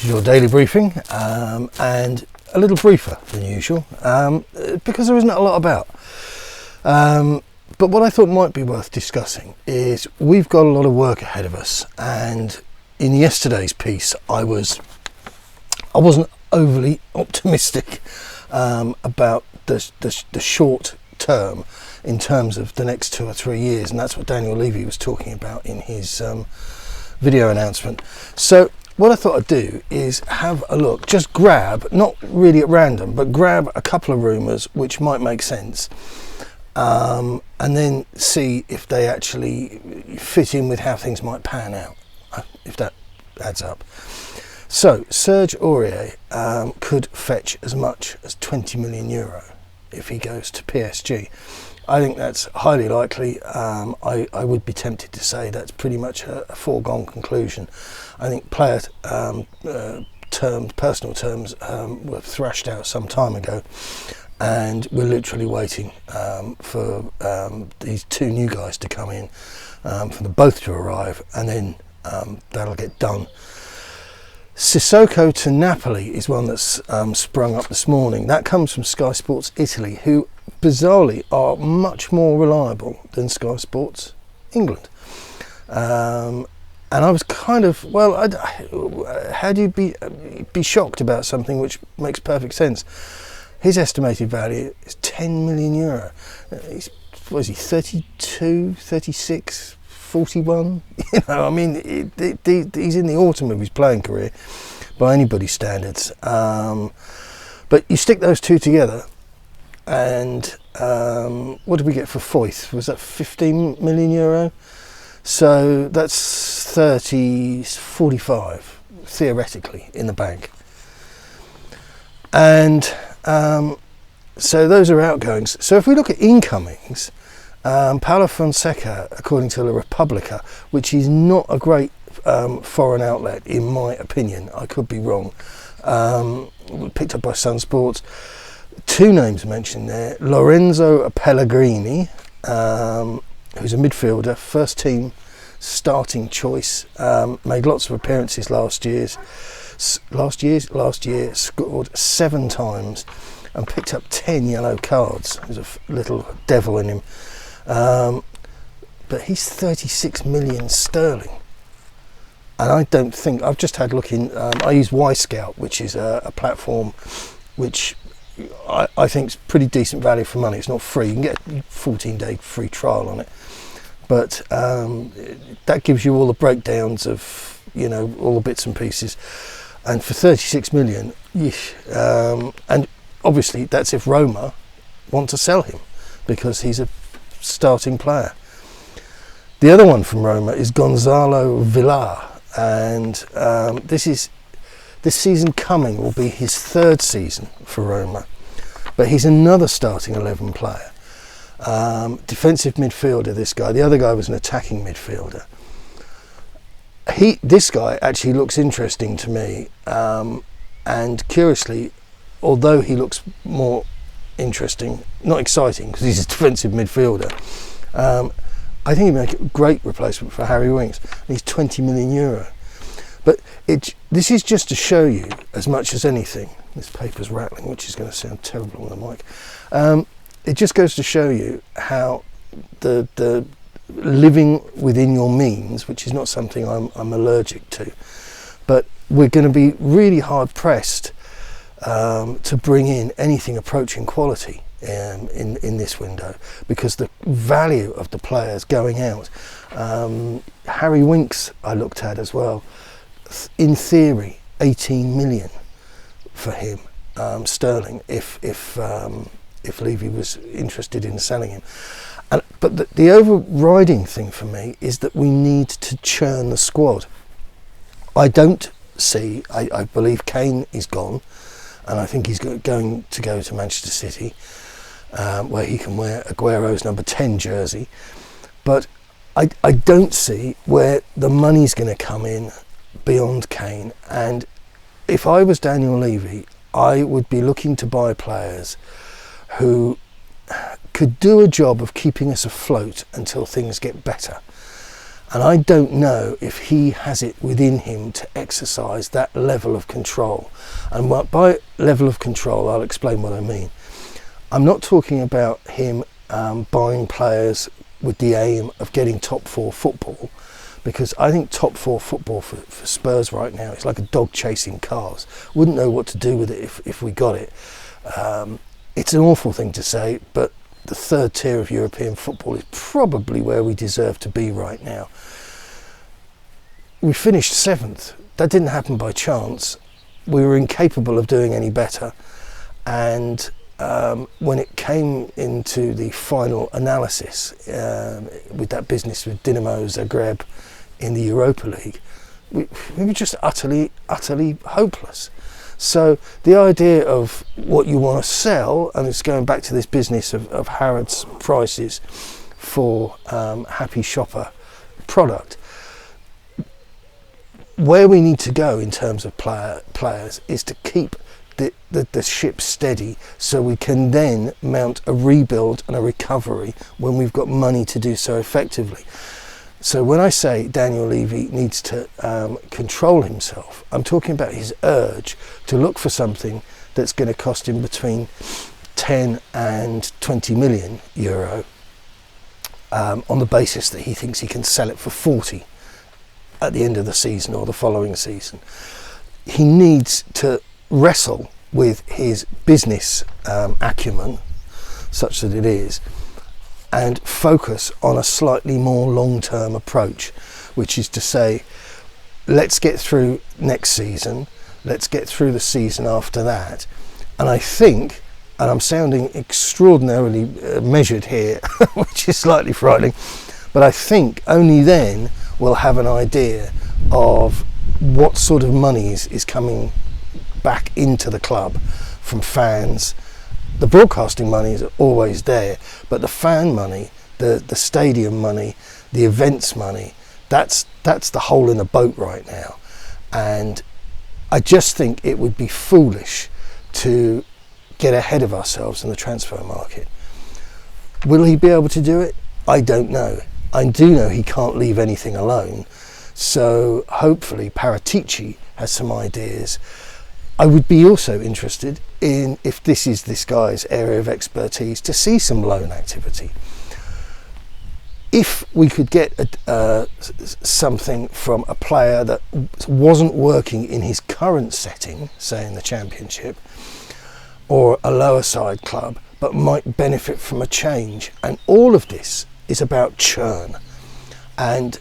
is your daily briefing, and a little briefer than usual, because there isn't a lot about. But what I thought might be worth discussing is we've got a lot of work ahead of us, and in yesterday's piece I wasn't overly optimistic about the short term in terms of the next 2 or 3 years, and that's what Daniel Levy was talking about in his video announcement. So what I thought I'd do is have a look, just grab, not really at random, but grab a couple of rumours which might make sense, and then see if they actually fit in with how things might pan out, if that adds up. So Serge Aurier could fetch as much as 20 million euro if he goes to PSG. I think that's highly likely. I would be tempted to say that's pretty much a foregone conclusion. I think player personal terms were thrashed out some time ago, and we're literally waiting for these two new guys to come in, for them both to arrive, and then that'll get done. Sissoko to Napoli is one that's sprung up this morning. That comes from Sky Sports Italy, who bizarrely are much more reliable than Sky Sports England. And I was kind of, well, how do you be shocked about something which makes perfect sense? His estimated value is 10 million euro. What is he, 32, 36? 41, you know, I mean, he's in the autumn of his playing career by anybody's standards. But you stick those two together, and what did we get for Foyth? Was that 15 million euro? So that's 45 theoretically in the bank. And so those are outgoings. So if we look at incomings, Paulo Fonseca, according to La Repubblica, which is not a great foreign outlet in my opinion, I could be wrong, picked up by Sun Sports. Two names mentioned there: Lorenzo Pellegrini, who's a midfielder, first team starting choice, made lots of appearances last year, scored 7 times and picked up 10 yellow cards. There's a little devil in him. But he's 36 million sterling, and I don't think, I've just had a look in, I use Y-Scout, which is a platform which I think is pretty decent value for money. It's not free, you can get a 14-day free trial on it, but that gives you all the breakdowns of, you know, all the bits and pieces, and for 36 million, and obviously that's if Roma want to sell him, because he's a starting player. The other one from Roma is Gonzalo Villar, and this season coming will be his 3rd season for Roma, but he's another starting 11 player, defensive midfielder. This guy, the other guy was an attacking midfielder. This guy actually looks interesting to me, and curiously, although he looks more interesting, not exciting, because he's a defensive midfielder, I think he'd make a great replacement for Harry Winks. He's 20 million euro. But this is just to show you, as much as anything, this paper's rattling, which is going to sound terrible on the mic, it just goes to show you how the living within your means, which is not something I'm allergic to, but we're going to be really hard pressed to bring in anything approaching quality in this window, because the value of the players going out. Harry Winks I looked at as well. In theory, 18 million for him, sterling, if Levy was interested in selling him. But the overriding thing for me is that we need to churn the squad. I don't see. I believe Kane is gone, and I think he's going to go to Manchester City, where he can wear Aguero's number 10 jersey. But I don't see where the money's going to come in beyond Kane. And if I was Daniel Levy, I would be looking to buy players who could do a job of keeping us afloat until things get better. And I don't know if he has it within him to exercise that level of control. And by level of control, I'll explain what I mean. I'm not talking about him buying players with the aim of getting top four football, because I think top four football for Spurs right now is like a dog chasing cars. Wouldn't know what to do with it if we got it. It's an awful thing to say, but the third tier of European football is probably where we deserve to be right now. We finished 7th. That didn't happen by chance. We were incapable of doing any better. And when it came into the final analysis with that business with Dinamo Zagreb in the Europa League, we were just utterly hopeless. So the idea of what you want to sell, and it's going back to this business of Harrods prices for happy shopper product, where we need to go in terms of players is to keep the ship steady, so we can then mount a rebuild and a recovery when we've got money to do so effectively. So when I say Daniel Levy needs to control himself, I'm talking about his urge to look for something that's going to cost him between 10 and 20 million euro on the basis that he thinks he can sell it for 40 at the end of the season or the following season. He needs to wrestle with his business acumen, such that it is, and focus on a slightly more long-term approach, which is to say, let's get through next season, let's get through the season after that. And I think, and I'm sounding extraordinarily measured here, which is slightly frightening, but I think only then we'll have an idea of what sort of money is coming back into the club from fans. The broadcasting money is always there, but the fan money, the stadium money, the events money, that's the hole in the boat right now. And I just think it would be foolish to get ahead of ourselves in the transfer market. Will he be able to do it? I don't know. I do know he can't leave anything alone. So hopefully Paratici has some ideas. I would be also interested in, if this is this guy's area of expertise, to see some loan activity. If we could get something from a player that wasn't working in his current setting, say in the Championship, or a lower side club, but might benefit from a change. And all of this is about churn. And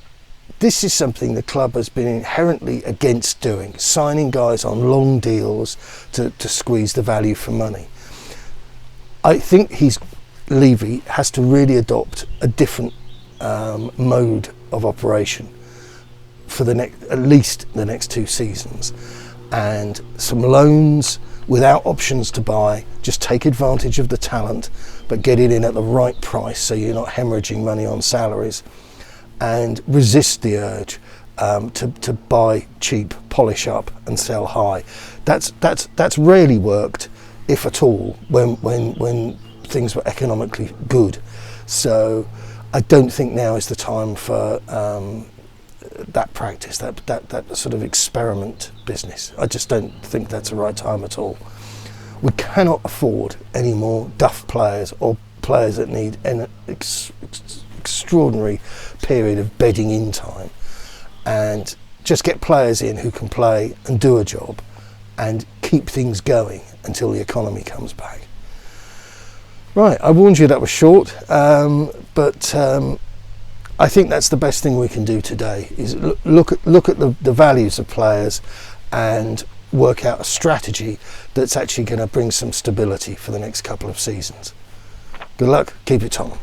this is something the club has been inherently against doing, signing guys on long deals to squeeze the value for money. I think Levy has to really adopt a different mode of operation for at least the next 2 seasons, and some loans without options to buy. Just take advantage of the talent, but get it in at the right price so you're not hemorrhaging money on salaries, and resist the urge to buy cheap, polish up and sell high. That's rarely worked, if at all, when things were economically good. So I don't think now is the time for that practice, that sort of experiment business. I just don't think that's the right time at all. We cannot afford any more duff players or players that need an extraordinary period of bedding in time, and just get players in who can play and do a job and keep things going until the economy comes back. Right, I warned you that was short, but I think that's the best thing we can do today, is look at the values of players and work out a strategy that's actually going to bring some stability for the next couple of seasons. Good luck, keep it Tottenham.